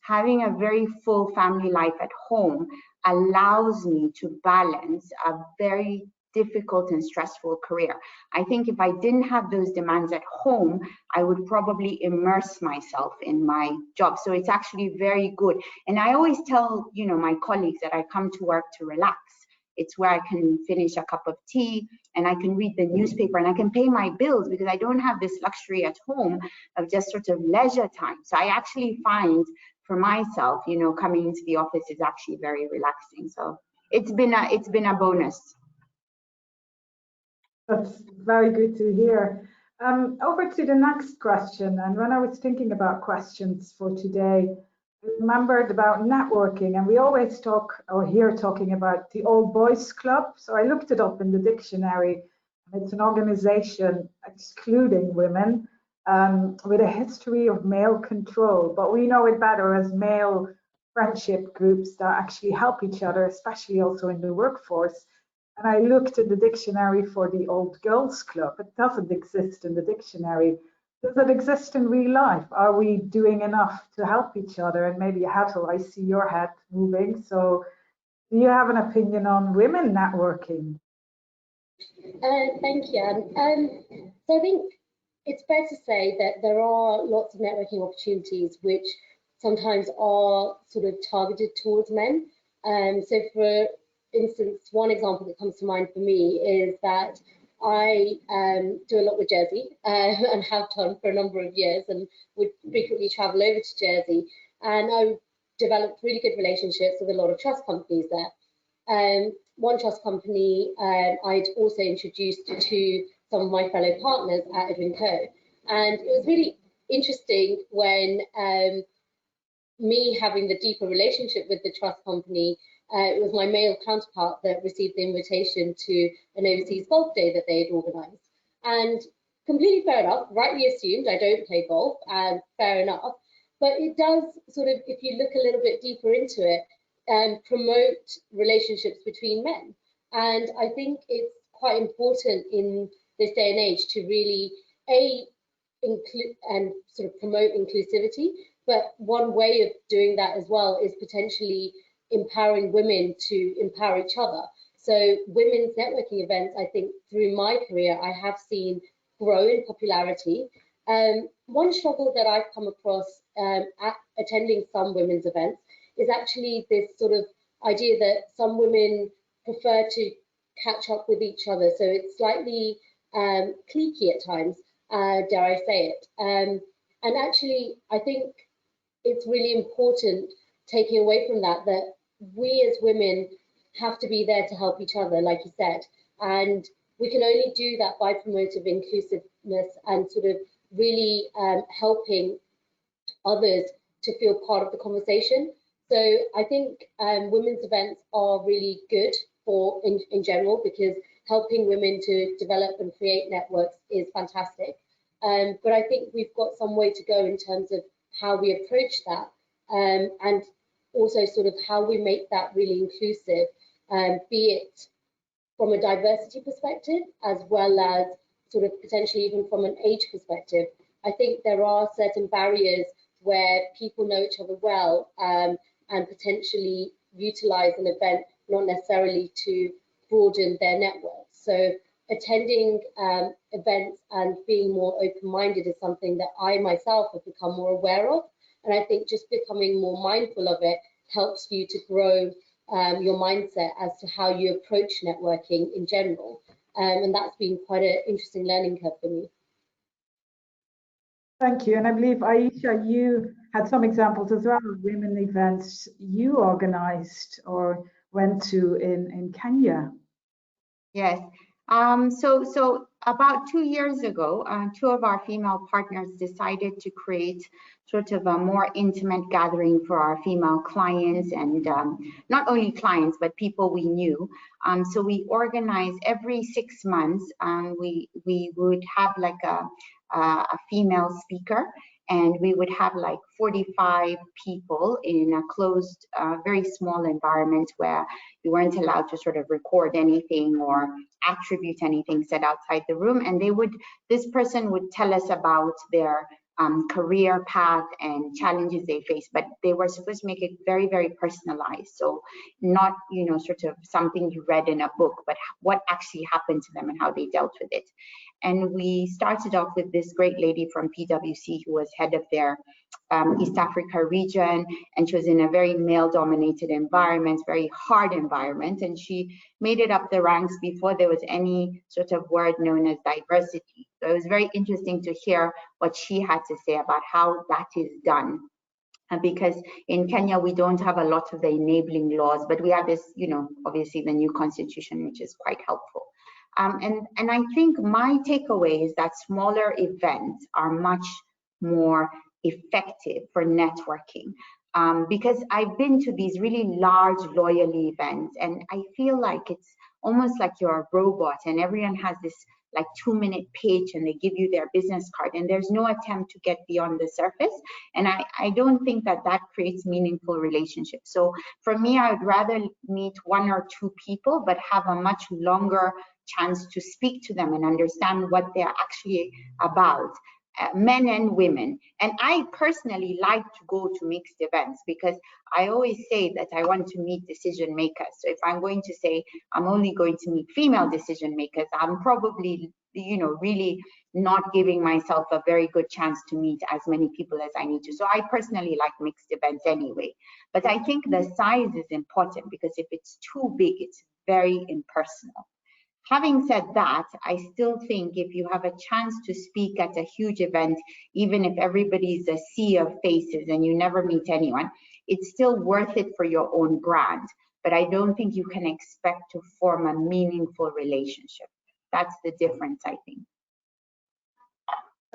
having a very full family life at home allows me to balance a very difficult and stressful career. I think if I didn't have those demands at home, I would probably immerse myself in my job. So it's actually very good. And I always tell, my colleagues that I come to work to relax. It's where I can finish a cup of tea, and I can read the newspaper, and I can pay my bills, because I don't have this luxury at home of just sort of leisure time. So I actually find for myself, coming into the office is actually very relaxing. So it's been a bonus. That's very good to hear. Over to the next question. And when I was thinking about questions for today, I remembered about networking, and we always talk or hear talking about the Old Boys Club. So I looked it up in the dictionary. It's an organization excluding women with a history of male control, but we know it better as male friendship groups that actually help each other, especially also in the workforce. And I looked in the dictionary for the Old Girls Club. It doesn't exist in the dictionary. Does it exist in real life? Are we doing enough to help each other? And maybe Hetzel, I see your head moving. So do you have an opinion on women networking? Thank you, Anne. So I think it's fair to say that there are lots of networking opportunities which sometimes are sort of targeted towards men. So for instance, one example that comes to mind for me is that I do a lot with Jersey and have done for a number of years, and would frequently travel over to Jersey. And I developed really good relationships with a lot of trust companies there. One trust company I'd also introduced to some of my fellow partners at Edwin Co. And it was really interesting when me having the deeper relationship with the trust company, it was my male counterpart that received the invitation to an overseas golf day that they had organised. And completely fair enough, rightly assumed, I don't play golf, and fair enough. But it does sort of, if you look a little bit deeper into it, promote relationships between men. And I think it's quite important in this day and age to really, include and sort of promote inclusivity. But one way of doing that as well is potentially empowering women to empower each other. So women's networking events, I think through my career, I have seen grow in popularity. One struggle that I've come across at attending some women's events is actually this sort of idea that some women prefer to catch up with each other. So it's slightly cliquey at times, dare I say it. And actually, I think it's really important, taking away from that, that we as women have to be there to help each other, like you said. And we can only do that by promoting inclusiveness and sort of really helping others to feel part of the conversation. So I think women's events are really good for in general, because helping women to develop and create networks is fantastic. But I think we've got some way to go in terms of how we approach that, and also sort of how we make that really inclusive, be it from a diversity perspective as well as sort of potentially even from an age perspective. I think there are certain barriers where people know each other well, and potentially utilize an event not necessarily to broaden their network. So attending events and being more open-minded is something that I myself have become more aware of. And I think just becoming more mindful of it helps you to grow your mindset as to how you approach networking in general. And that's been quite an interesting learning curve for me. Thank you. And I believe, Aisha, you had some examples as well of women events you organized or went to in Kenya. Yes. So about 2 years ago, two of our female partners decided to create sort of a more intimate gathering for our female clients, and not only clients, but people we knew. So we organized every 6 months, we would have like a female speaker, and we would have like 45 people in a closed, very small environment where you weren't allowed to sort of record anything or attribute anything said outside the room. And this person would tell us about their career path and challenges they face, but they were supposed to make it very, very personalized. So not, sort of something you read in a book, but what actually happened to them and how they dealt with it. And we started off with this great lady from PwC who was head of their East Africa region, and she was in a very male-dominated environment, very hard environment, and she made it up the ranks before there was any sort of word known as diversity. So it was very interesting to hear what she had to say about how that is done. Because in Kenya, we don't have a lot of the enabling laws, but we have this, obviously the new constitution, which is quite helpful. And I think my takeaway is that smaller events are much more effective for networking. Because I've been to these really large loyalty events, and I feel like it's almost like you're a robot and everyone has this like 2-minute pitch and they give you their business card and there's no attempt to get beyond the surface. And I don't think that that creates meaningful relationships. So for me, I would rather meet 1 or 2 people, but have a much longer chance to speak to them and understand what they're actually about. Men and women. And I personally like to go to mixed events because I always say that I want to meet decision makers. So if I'm going to say I'm only going to meet female decision makers, I'm probably, you know, really not giving myself a very good chance to meet as many people as I need to. So I personally like mixed events anyway. But I think the size is important because if it's too big, it's very impersonal. Having said that, I still think if you have a chance to speak at a huge event, even if everybody's a sea of faces and you never meet anyone, it's still worth it for your own brand. But I don't think you can expect to form a meaningful relationship. That's the difference, I think.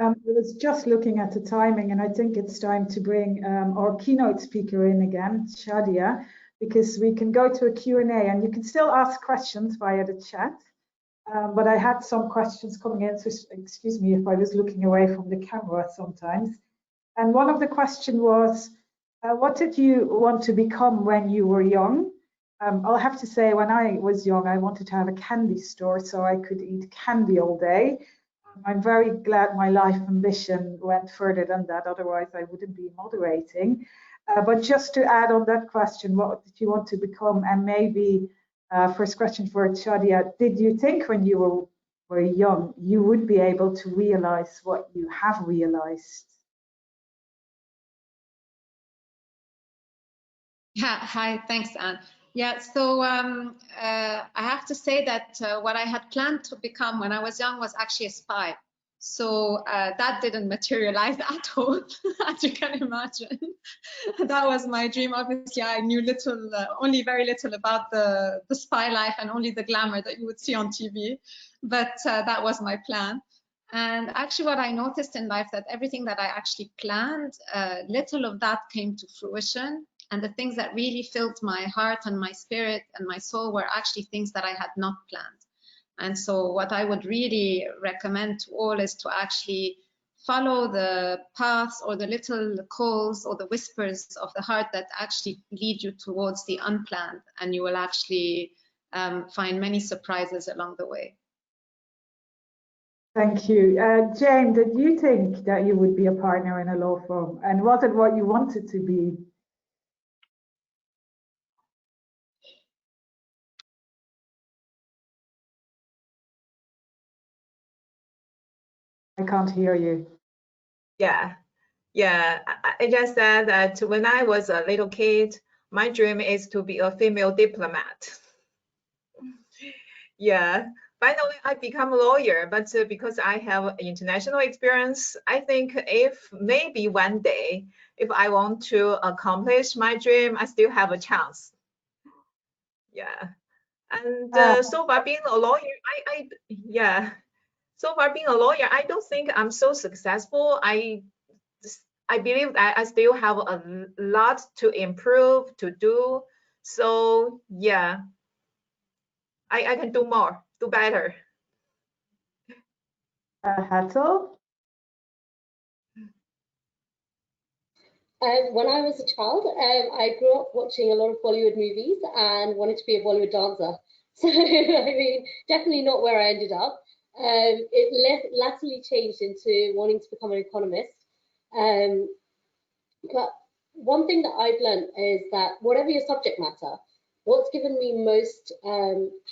I was just looking at the timing, and I think it's time to bring our keynote speaker in again, Shadia, because we can go to a Q&A, and you can still ask questions via the chat. But I had some questions coming in, so excuse me if I was looking away from the camera sometimes. And one of the questions was, what did you want to become when you were young? I'll have to say, when I was young, I wanted to have a candy store so I could eat candy all day. I'm very glad my life ambition went further than that, otherwise I wouldn't be moderating. But just to add on that question, what did you want to become? And maybe first question for Shadia, did you think when you were young you would be able to realize what you have realized? Yeah, hi, thanks, Anne. Yeah, so I have to say that what I had planned to become when I was young was actually a spy. So that didn't materialize at all, as you can imagine. That was my dream. Obviously, I knew little, only very little about the spy life and only the glamour that you would see on TV. But that was my plan. And actually what I noticed in life, that everything that I actually planned, little of that came to fruition. And the things that really filled my heart and my spirit and my soul were actually things that I had not planned. And so what I would really recommend to all is to actually follow the paths or the little calls or the whispers of the heart that actually lead you towards the unplanned, and you will actually find many surprises along the way. Thank you. Jane, did you think that you would be a partner in a law firm? And was it what you wanted to be? I can't hear you. Yeah, I just said that when I was a little kid, my dream is to be a female diplomat. Yeah, finally I become a lawyer, but because I have international experience, I think if maybe one day, if I want to accomplish my dream, I still have a chance. Yeah, and so far being a lawyer, so far being a lawyer, I don't think I'm so successful. I believe that I still have a lot to improve, to do. So yeah, I can do more, do better. Hetzel? When I was a child, I grew up watching a lot of Bollywood movies and wanted to be a Bollywood dancer. So, I mean, definitely not where I ended up. It latterly changed into wanting to become an economist. But one thing that I've learned is that whatever your subject matter, what's given me most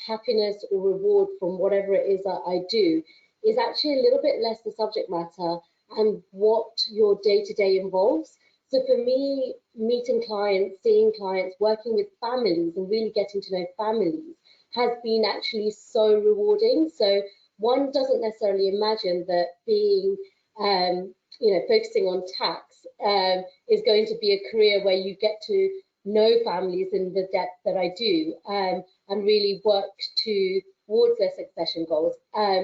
happiness or reward from whatever it is that I do is actually a little bit less the subject matter and what your day-to-day involves. So for me, meeting clients, seeing clients, working with families and really getting to know families has been actually so rewarding. So one doesn't necessarily imagine that being, focusing on tax is going to be a career where you get to know families in the depth that I do and really work to towards their succession goals,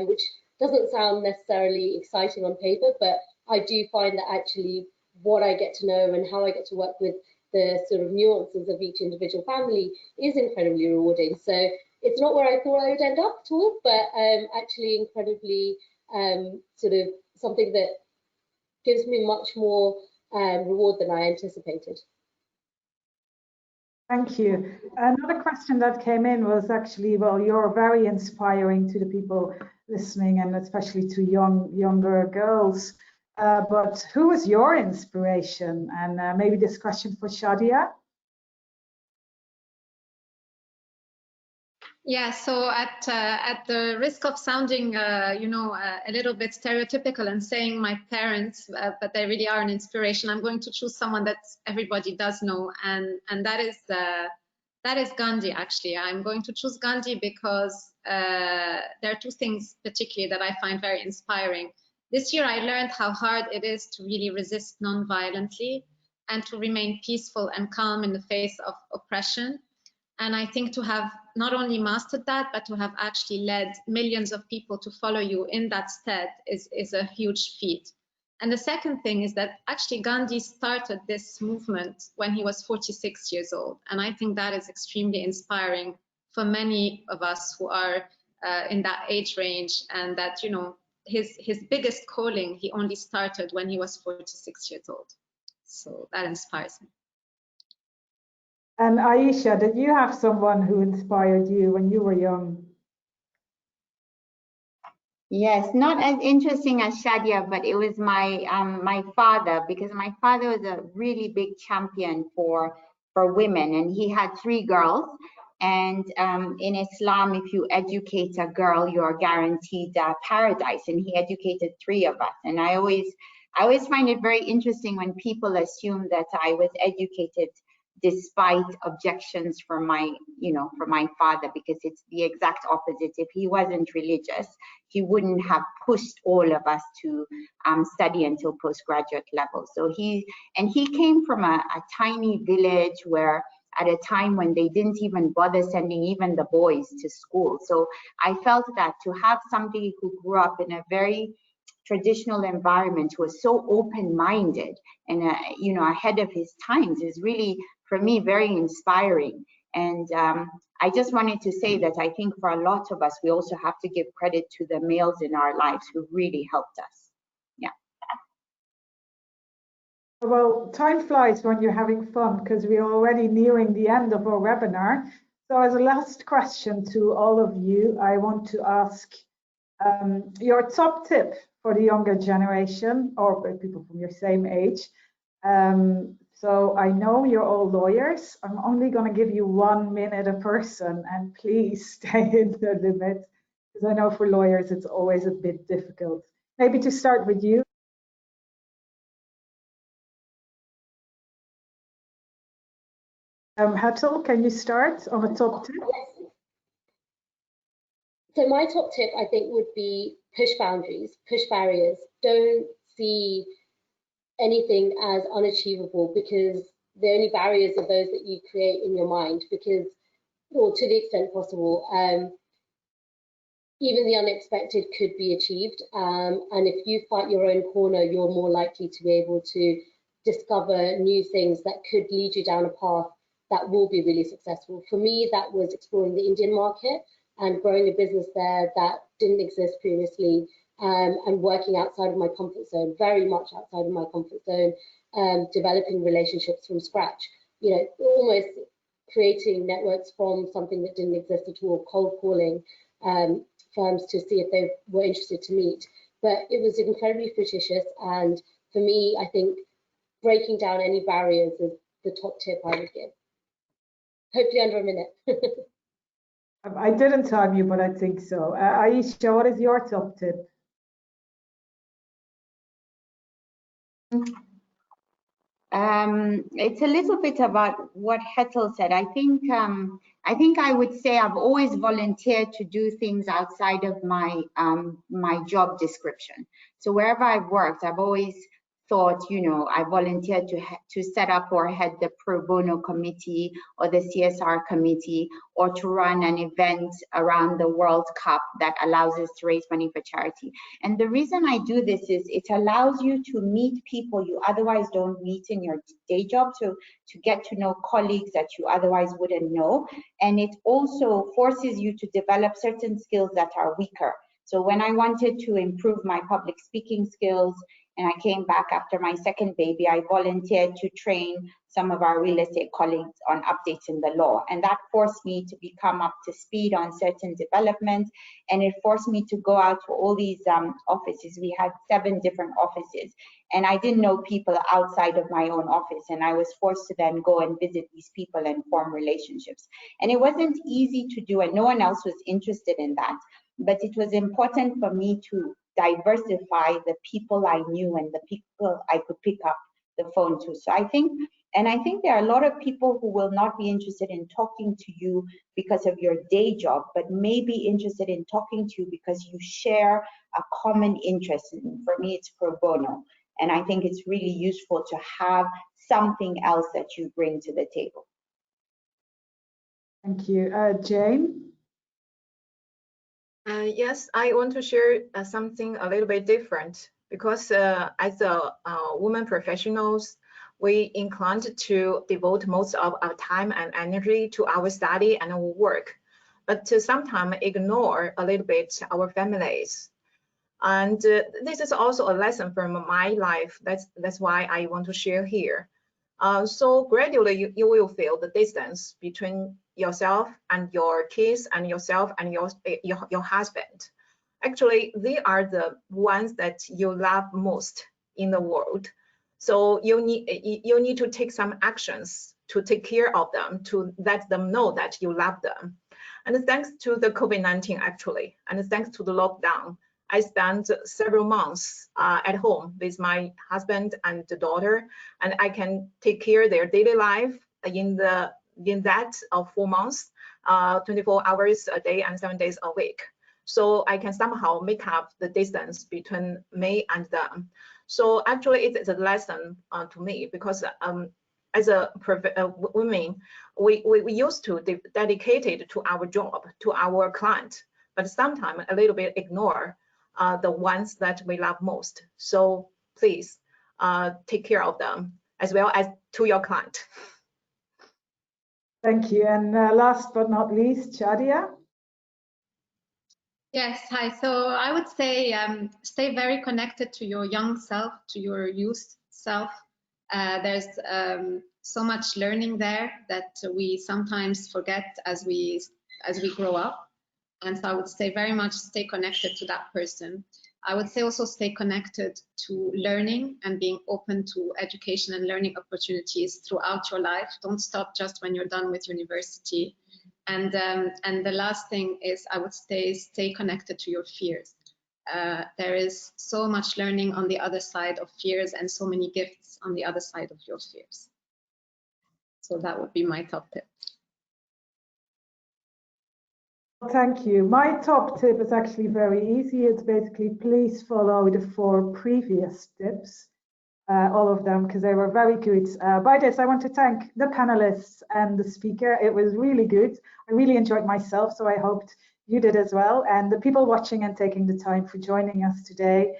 which doesn't sound necessarily exciting on paper, but I do find that actually what I get to know and how I get to work with the sort of nuances of each individual family is incredibly rewarding. So it's not where I thought I would end up at all, but actually incredibly sort of something that gives me much more reward than I anticipated. Thank you. Another question that came in was actually, well, you're very inspiring to the people listening, and especially to younger girls. But who was your inspiration? And maybe this question for Shadia. Yeah, so at the risk of sounding, you know, a little bit stereotypical and saying my parents, but they really are an inspiration, I'm going to choose someone that everybody does know, and that is Gandhi. Actually, I'm going to choose Gandhi because there are two things particularly that I find very inspiring. This year, I learned how hard it is to really resist non-violently and to remain peaceful and calm in the face of oppression. And I think to have not only mastered that, but to have actually led millions of people to follow you in that stead is a huge feat. And the second thing is that actually Gandhi started this movement when he was 46 years old. And I think that is extremely inspiring for many of us who are in that age range, and that, you know, his biggest calling, he only started when he was 46 years old. So that inspires me. And Aisha, did you have someone who inspired you when you were young? Yes, not as interesting as Shadia, but it was my my father, because my father was a really big champion for women, and he had 3 girls. And in Islam, if you educate a girl, you are guaranteed paradise. And he educated 3 of us. And I always find it very interesting when people assume that I was educated despite objections from my father, because it's the exact opposite. If he wasn't religious, he wouldn't have pushed all of us to study until postgraduate level. So he came from a tiny village where, at a time when they didn't even bother sending even the boys to school. So I felt that to have somebody who grew up in a very traditional environment, who was so open-minded and ahead of his times, is really, for me, very inspiring. And I just wanted to say that I think for a lot of us, we also have to give credit to the males in our lives who really helped us. Yeah. Well, time flies when you're having fun, because we're already nearing the end of our webinar. So as a last question to all of you, I want to ask your top tip for the younger generation, or people from your same age. So I know you're all lawyers. I'm only going to give you 1 minute a person, and please stay in the limit, because I know for lawyers it's always a bit difficult. Maybe to start with you. Hetzel, can you start on a top tip? Yes. So my top tip, I think, would be push boundaries, push barriers. Don't see anything as unachievable, because the only barriers are those that you create in your mind, because, or to the extent possible, even the unexpected could be achieved. And if you fight your own corner, you're more likely to be able to discover new things that could lead you down a path that will be really successful. For me, that was exploring the Indian market and growing a business there that didn't exist previously, and working outside of my comfort zone, very much outside of my comfort zone, developing relationships from scratch, almost creating networks from something that didn't exist at all, cold calling firms to see if they were interested to meet. But it was incredibly fictitious, and for me, I think breaking down any barriers is the top tip I would give. Hopefully under a minute. I didn't time you, but I think so. Aisha, what is your top tip? It's a little bit about what Hetzel said. I think I would say I've always volunteered to do things outside of my my job description. So wherever I've worked, I've always thought, you know, I volunteered to set up or head the pro bono committee or the CSR committee, or to run an event around the World Cup that allows us to raise money for charity. And the reason I do this is it allows you to meet people you otherwise don't meet in your day job, to get to know colleagues that you otherwise wouldn't know. And it also forces you to develop certain skills that are weaker. So when I wanted to improve my public speaking skills, and I came back after my second baby, I volunteered to train some of our real estate colleagues on updates in the law. And that forced me to become up to speed on certain developments. And it forced me to go out to all these offices. We had 7 different offices. And I didn't know people outside of my own office. And I was forced to then go and visit these people and form relationships. And it wasn't easy to do, and no one else was interested in that. But it was important for me to diversify the people I knew and the people I could pick up the phone to. So I think there are a lot of people who will not be interested in talking to you because of your day job, but may be interested in talking to you because you share a common interest. And for me, it's pro bono. And I think it's really useful to have something else that you bring to the table. Thank you. Jane? Yes, I want to share something a little bit different, because as a women professionals, we inclined to devote most of our time and energy to our study and our work, but to sometimes ignore a little bit our families. And this is also a lesson from my life. That's why I want to share here. So gradually you will feel the distance between yourself and your kids and yourself and your husband. Actually, they are the ones that you love most in the world. So you need to take some actions to take care of them, to let them know that you love them. And thanks to the COVID-19 actually, and thanks to the lockdown, I spent several months at home with my husband and the daughter, and I can take care of their daily life in that 4 months, 24 hours a day and 7 days a week. So I can somehow make up the distance between me and them. So actually it is a lesson to me, because as a women, we used to dedicate it to our job, to our client, but sometimes a little bit ignore the ones that we love most. So please take care of them as well as to your client. Thank you. And last but not least, Shadia? Yes, hi. So I would say stay very connected to your young self, to your youth self. There's so much learning there that we sometimes forget as we grow up. And so I would say very much stay connected to that person. I would say also stay connected to learning and being open to education and learning opportunities throughout your life. Don't stop just when you're done with university. And the last thing is I would stay connected to your fears. There is so much learning on the other side of fears and so many gifts on the other side of your fears. So that would be my top tip. Thank you. My top tip is actually very easy. It's basically please follow the 4 previous tips, all of them, because they were very good. By this, I want to thank the panelists and the speaker. It was really good. I really enjoyed myself, so I hoped you did as well. And the people watching and taking the time for joining us today,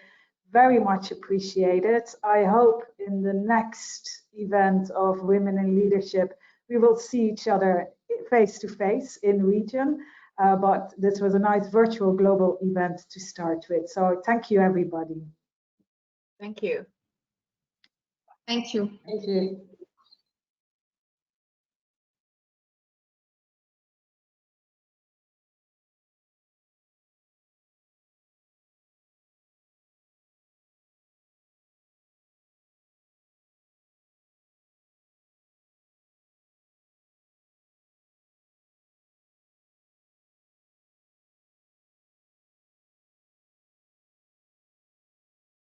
very much appreciated. I hope in the next event of Women in Leadership, we will see each other face to face in region. But this was a nice virtual global event to start with. So thank you, everybody. Thank you. Thank you. Thank you.